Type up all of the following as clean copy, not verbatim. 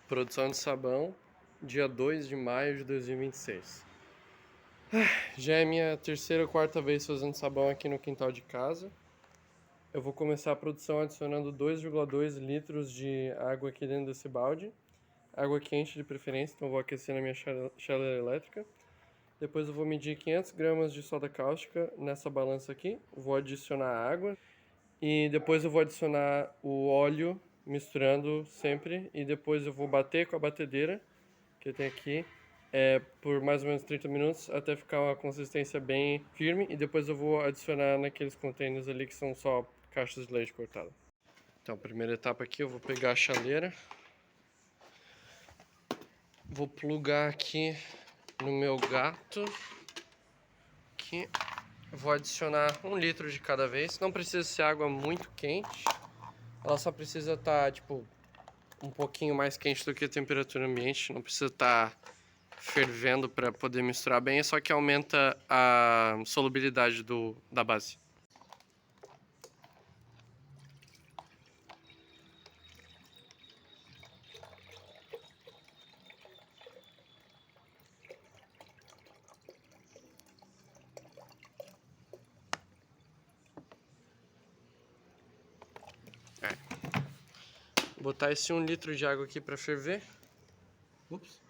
Produção de sabão, dia 2 de maio de 2026. Já é minha terceira ou quarta vez fazendo sabão aqui no quintal de casa. Eu vou começar a produção adicionando 2,2 litros de água aqui dentro desse balde. Água quente de preferência, então vou aquecer na minha chaleira elétrica. Depois eu vou medir 500 gramas de soda cáustica nessa balança aqui. Vou adicionar água. E depois eu vou adicionar o óleo, misturando sempre. E depois eu vou bater com a batedeira que eu tenho aqui por mais ou menos 30 minutos até ficar uma consistência bem firme. E depois eu vou adicionar naqueles containers ali que são só caixas de leite cortada. Então, primeira etapa aqui, eu vou pegar a chaleira. Vou plugar aqui no meu gato. Aqui. Vou adicionar 1 litro de cada vez. Não precisa ser água muito quente. Ela só precisa estar, tipo, um pouquinho mais quente do que a temperatura ambiente. Não precisa estar fervendo para poder misturar bem. É só que aumenta a solubilidade da base. Vou botar esse 1 litro de água aqui para ferver. Ups.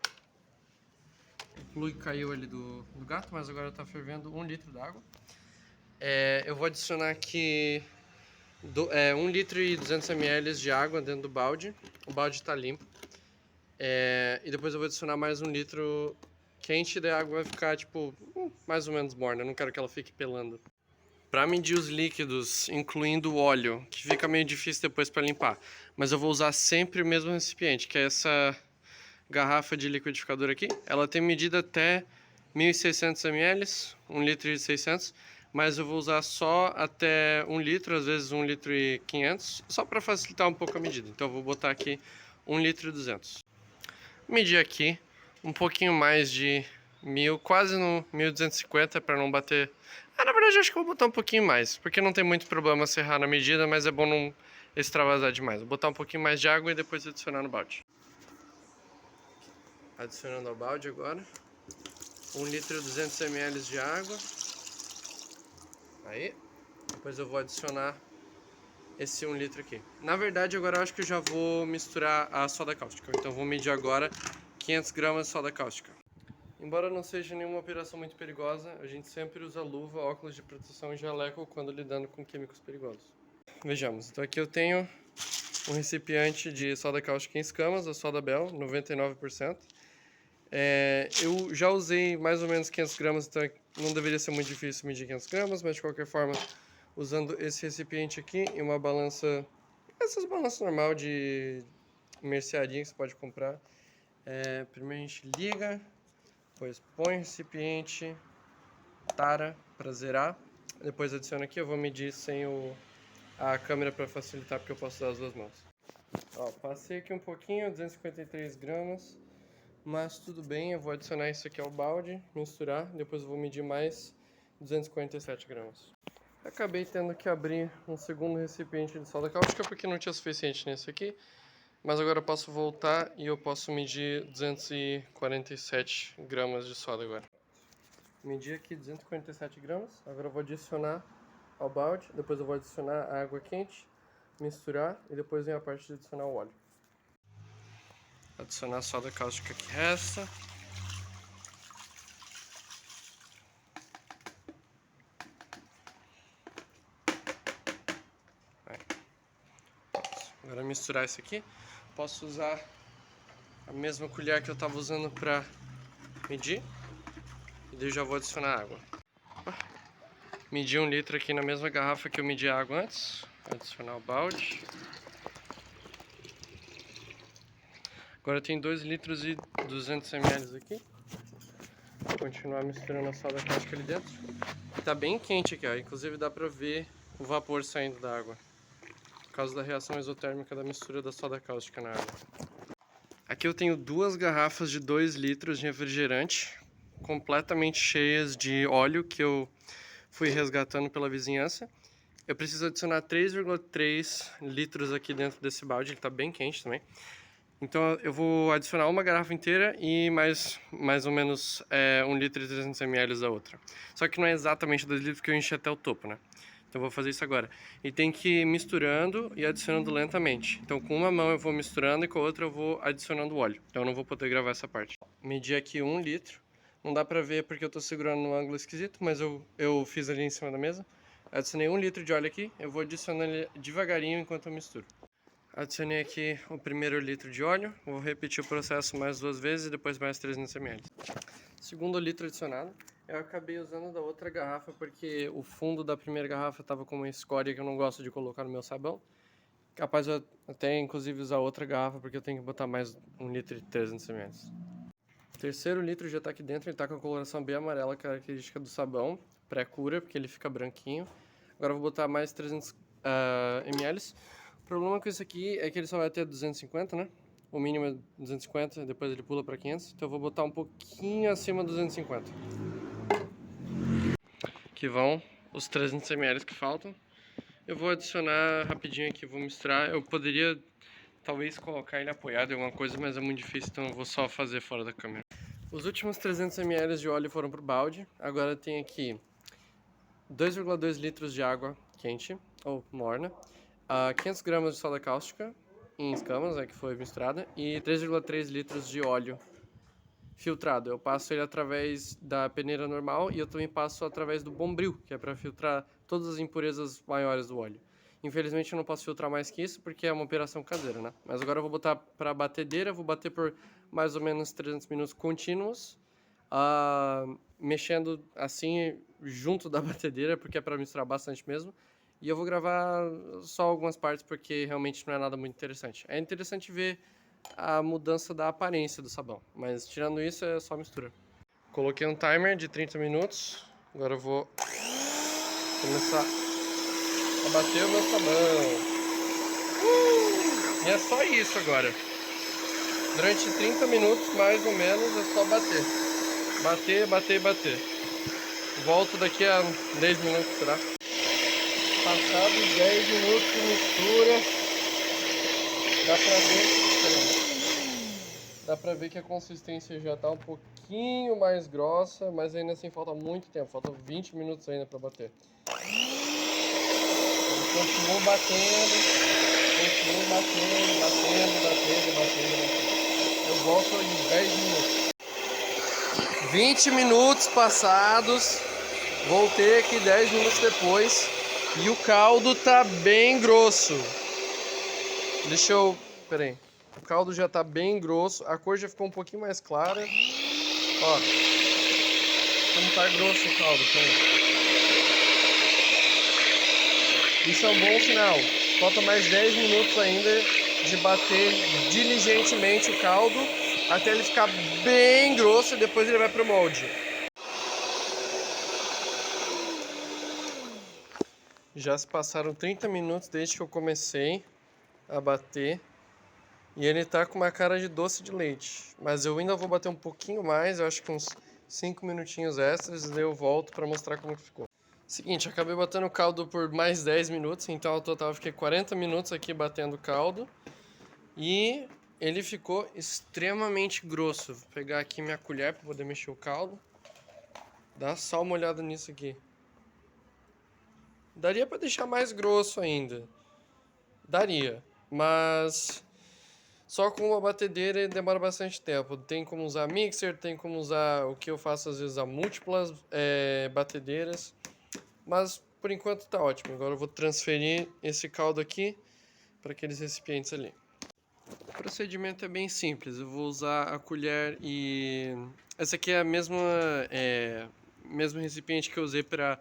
O plug caiu ali do gato, mas agora está fervendo 1 litro d'água. Eu vou adicionar aqui 1 litro e 200 ml de água dentro do balde. O balde está limpo. E depois eu vou adicionar mais 1 litro quente, daí a água vai ficar tipo mais ou menos morna. Eu não quero que ela fique pelando. Para medir os líquidos, incluindo o óleo, que fica meio difícil depois para limpar, mas eu vou usar sempre o mesmo recipiente, que é essa garrafa de liquidificador aqui. Ela tem medida até 1.600 ml, 1 litro e 600, mas eu vou usar só até 1 litro, às vezes 1 litro e 500, só para facilitar um pouco a medida. Então eu vou botar aqui 1 litro e 200. Medir aqui um pouquinho mais de 1.000, quase no 1.250 para não bater. Na verdade acho que eu vou botar um pouquinho mais, porque não tem muito problema serrar na medida, mas é bom não extravasar demais. Vou botar um pouquinho mais de água e depois adicionar no balde. Adicionando ao balde agora 1 litro e 200 ml de água. Aí, depois eu vou adicionar esse 1 litro aqui. Na verdade agora eu acho que eu já vou misturar a soda cáustica, então eu vou medir agora 500 gramas de soda cáustica. Embora não seja nenhuma operação muito perigosa, a gente sempre usa luva, óculos de proteção e jaleco quando lidando com químicos perigosos. Vejamos, então aqui eu tenho um recipiente de soda cáustica em escamas, a Soda Bell, 99%. Eu já usei mais ou menos 500 gramas, então não deveria ser muito difícil medir 500 gramas, mas de qualquer forma, usando esse recipiente aqui e uma balança, essas balanças normal de mercearia que você pode comprar. Primeiro a gente liga, depois põe o recipiente, tara para zerar, depois adiciona aqui, eu vou medir sem a câmera para facilitar, porque eu posso usar as duas mãos. Ó, passei aqui um pouquinho, 253 gramas, mas tudo bem, eu vou adicionar isso aqui ao balde, misturar, depois eu vou medir mais 247 gramas. Acabei tendo que abrir um segundo recipiente de soda cáustica porque não tinha suficiente nesse aqui, mas agora eu posso voltar e eu posso medir 247 gramas de soda agora. Medi aqui 247 gramas, agora eu vou adicionar ao balde, depois eu vou adicionar a água quente, misturar e depois vem a parte de adicionar o óleo. Adicionar a soda cáustica que resta. Agora misturar isso aqui. Posso usar a mesma colher que eu estava usando para medir. E daí eu já vou adicionar água. Medi 1 litro aqui na mesma garrafa que eu medi a água antes. Adicionar o balde. Agora tem 2 litros e 200 ml aqui. Vou continuar misturando a soda cáustica ali dentro. Tá bem quente aqui, ó. Inclusive dá pra ver o vapor saindo da água, por causa da reação exotérmica da mistura da soda cáustica na água. Aqui eu tenho 2 garrafas de 2 litros de refrigerante, completamente cheias de óleo que eu fui resgatando pela vizinhança. Eu preciso adicionar 3,3 litros aqui dentro desse balde, ele está bem quente também. Então eu vou adicionar uma garrafa inteira e mais ou menos 1 litro e 300 ml da outra. Só que não é exatamente 2 litros porque eu enchi até o topo, né? Então eu vou fazer isso agora. E tem que ir misturando e adicionando lentamente. Então com uma mão eu vou misturando e com a outra eu vou adicionando o óleo. Então eu não vou poder gravar essa parte. Medi aqui 1 litro. Não dá pra ver porque eu tô segurando num ângulo esquisito, mas eu fiz ali em cima da mesa. Adicionei 1 litro de óleo aqui. Eu vou adicionando ele devagarinho enquanto eu misturo. Adicionei aqui o primeiro litro de óleo, vou repetir o processo mais 2 vezes e depois mais 300 ml. Segundo litro adicionado, eu acabei usando da outra garrafa porque o fundo da primeira garrafa estava com uma escória que eu não gosto de colocar no meu sabão. Capaz eu até inclusive usar outra garrafa porque eu tenho que botar mais 1 litro e 300 ml. O terceiro litro já está aqui dentro, ele está com a coloração bem amarela, característica do sabão, pré-cura, porque ele fica branquinho. Agora eu vou botar mais 300 ml. O problema com isso aqui é que ele só vai ter 250, né? O mínimo é 250, depois ele pula para 500. Então eu vou botar um pouquinho acima de 250. Aqui vão os 300 ml que faltam. Eu vou adicionar rapidinho aqui, vou misturar. Eu poderia talvez colocar ele apoiado em alguma coisa, mas é muito difícil, então eu vou só fazer fora da câmera. Os últimos 300 ml de óleo foram pro balde. Agora tem aqui 2,2 litros de água quente, ou morna. 500 gramas de soda cáustica em escamas, que foi misturada, e 3,3 litros de óleo filtrado. Eu passo ele através da peneira normal e eu também passo através do bombril, que é para filtrar todas as impurezas maiores do óleo. Infelizmente eu não posso filtrar mais que isso porque é uma operação caseira, né? Mas agora eu vou botar para a batedeira, vou bater por mais ou menos 300 minutos contínuos, mexendo assim junto da batedeira, porque é para misturar bastante mesmo. E eu vou gravar só algumas partes porque realmente não é nada muito interessante. É interessante ver a mudança da aparência do sabão, mas tirando isso é só mistura. Coloquei um timer de 30 minutos, agora eu vou começar a bater o meu sabão. E é só isso agora. Durante 30 minutos, mais ou menos, é só bater. Bater, bater, bater. Volto daqui a 10 minutos, será? Passados 10 minutos de mistura, dá pra ver que a consistência já tá um pouquinho mais grossa, mas ainda assim falta muito tempo, falta 20 minutos ainda pra bater. Eu continuo batendo, batendo. Eu volto em 10 minutos. 20 minutos passados, voltei aqui 10 minutos depois e o caldo tá bem grosso. Pera aí. O caldo já tá bem grosso, a cor já ficou um pouquinho mais clara. Ó, como tá grosso o caldo, tá aí. Isso é um bom sinal. Falta mais 10 minutos ainda de bater diligentemente o caldo até ele ficar bem grosso e depois ele vai pro molde. Já se passaram 30 minutos desde que eu comecei a bater e ele tá com uma cara de doce de leite. Mas eu ainda vou bater um pouquinho mais, eu acho que uns 5 minutinhos extras, e daí eu volto para mostrar como que ficou. Seguinte, acabei batendo o caldo por mais 10 minutos, então ao total eu fiquei 40 minutos aqui batendo o caldo. E ele ficou extremamente grosso. Vou pegar aqui minha colher para poder mexer o caldo. Dá só uma olhada nisso aqui. Daria para deixar mais grosso ainda. Daria, mas só com uma batedeira demora bastante tempo. Tem como usar mixer, tem como usar o que eu faço às vezes, a múltiplas batedeiras. Mas por enquanto tá ótimo. Agora eu vou transferir esse caldo aqui para aqueles recipientes ali. O procedimento é bem simples. Eu vou usar a colher e essa aqui é a mesmo recipiente que eu usei para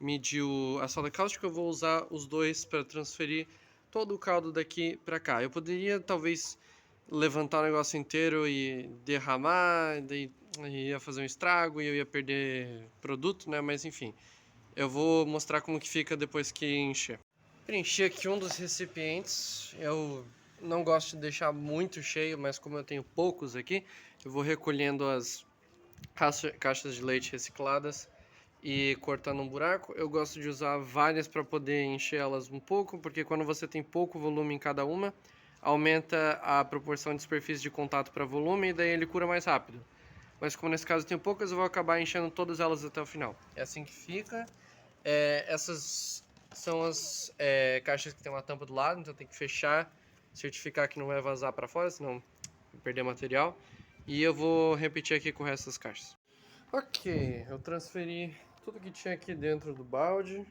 medir a soda cáustica. Eu vou usar os dois para transferir todo o caldo daqui para cá. Eu poderia talvez levantar o negócio inteiro e derramar, daí ia fazer um estrago e eu ia perder produto, né? Mas enfim, eu vou mostrar como que fica depois que encher. Preenchi aqui um dos recipientes. Eu não gosto de deixar muito cheio, mas como eu tenho poucos aqui, eu vou recolhendo as caixas de leite recicladas e cortando um buraco. Eu gosto de usar várias para poder encher elas um pouco, porque quando você tem pouco volume em cada uma, aumenta a proporção de superfície de contato para volume e daí ele cura mais rápido. Mas como nesse caso eu tenho poucas, eu vou acabar enchendo todas elas até o final. É assim que fica. Essas são as caixas que tem uma tampa do lado, então tem que fechar, certificar que não vai vazar para fora, senão vai perder material. E eu vou repetir aqui com o resto das caixas. Ok, eu transferi tudo que tinha aqui dentro do balde.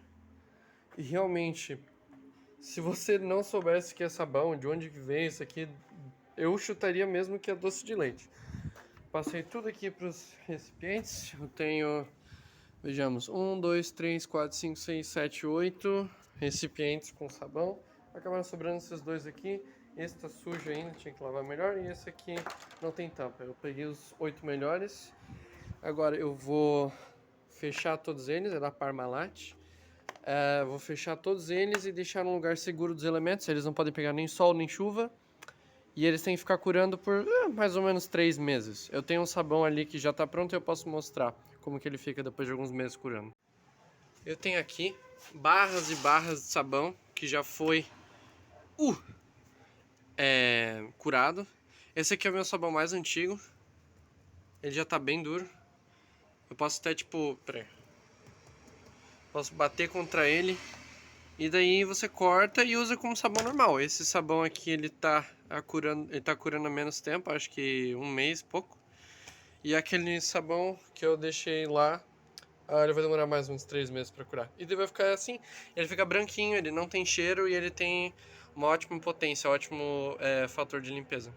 E realmente, se você não soubesse que é sabão, de onde vem isso aqui, eu chutaria mesmo que é doce de leite. Passei tudo aqui para os recipientes. Eu tenho, vejamos, 1, 2, 3, 4, 5, 6, 7, 8 recipientes com sabão. Acabaram sobrando esses dois aqui. Esse tá sujo ainda, tinha que lavar melhor. E esse aqui não tem tampa. Eu peguei os 8 melhores. Agora eu vou fechar todos eles, é da Parmalat. Vou fechar todos eles e deixar num lugar seguro dos elementos. Eles não podem pegar nem sol nem chuva. E eles têm que ficar curando por mais ou menos 3 meses. Eu tenho um sabão ali que já está pronto e eu posso mostrar como que ele fica depois de alguns meses curando. Eu tenho aqui barras e barras de sabão que já foi curado. Esse aqui é o meu sabão mais antigo. Ele já está bem duro. Eu posso até posso bater contra ele. E daí você corta e usa como sabão normal. Esse sabão aqui ele tá curando há menos tempo, acho que um mês, pouco. E aquele sabão que eu deixei lá, ele vai demorar mais uns 3 meses para curar. E daí vai ficar assim, ele fica branquinho, ele não tem cheiro e ele tem uma ótima potência, ótimo fator de limpeza.